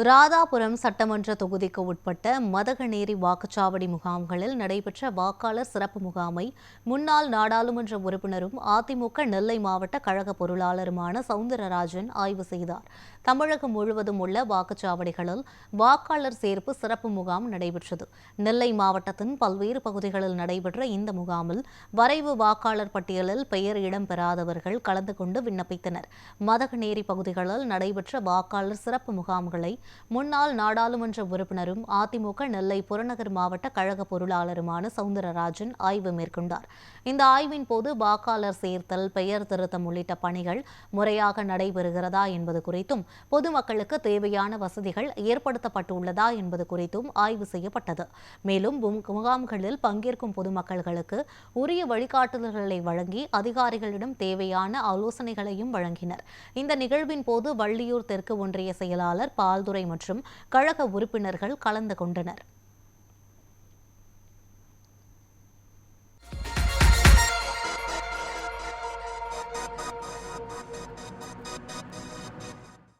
ராதாபுரம் சட்டமன்ற தொகுதிக்கு உட்பட்ட மதகநேரி வாக்குச்சாவடி முகாம்களில் நடைபெற்ற வாக்காளர் சிறப்பு முகாமை முன்னாள் நாடாளுமன்ற உறுப்பினரும் அதிமுக நெல்லை மாவட்ட கழக பொருளாளருமான சவுந்தரராஜன் ஆய்வு செய்தார். தமிழகம் முழுவதும் உள்ள வாக்குச்சாவடிகளில் வாக்காளர் சேர்ப்பு சிறப்பு முகாம் நடைபெற்றது. நெல்லை மாவட்டத்தின் பல்வேறு பகுதிகளில் நடைபெற்ற இந்த முகாமில் வரைவு வாக்காளர் பட்டியலில் பெயர் இடம்பெறாதவர்கள் கலந்து கொண்டு விண்ணப்பித்தனர். மதகநேரி பகுதிகளில் நடைபெற்ற வாக்காளர் சிறப்பு முகாம்களை முன்னாள் நாடாளுமன்ற உறுப்பினரும் அதிமுக நெல்லை புறநகர் மாவட்ட கழக பொருளாளருமான சவுந்தரராஜன் ஆய்வு மேற்கொண்டார். இந்த ஆய்வின் போது வாக்காளர் சேர்த்தல், பெயர் திருத்தம் உள்ளிட்ட பணிகள் முறையாக நடைபெறுகிறதா என்பது குறித்தும், பொதுமக்களுக்கு தேவையான வசதிகள் ஏற்படுத்தப்பட்டுள்ளதா என்பது குறித்தும் ஆய்வு செய்யப்பட்டது. மேலும் முகாம்களில் பங்கேற்கும் பொதுமக்களுக்கு உரிய வழிகாட்டுதல்களை வழங்கி அதிகாரிகளிடம் தேவையான ஆலோசனைகளையும் வழங்கினர். இந்த நிகழ்வின் போது வள்ளியூர் தெற்கு ஒன்றிய செயலாளர் பால்துரை மற்றும் கழக உறுப்பினர்கள் கலந்து கொண்டனர்.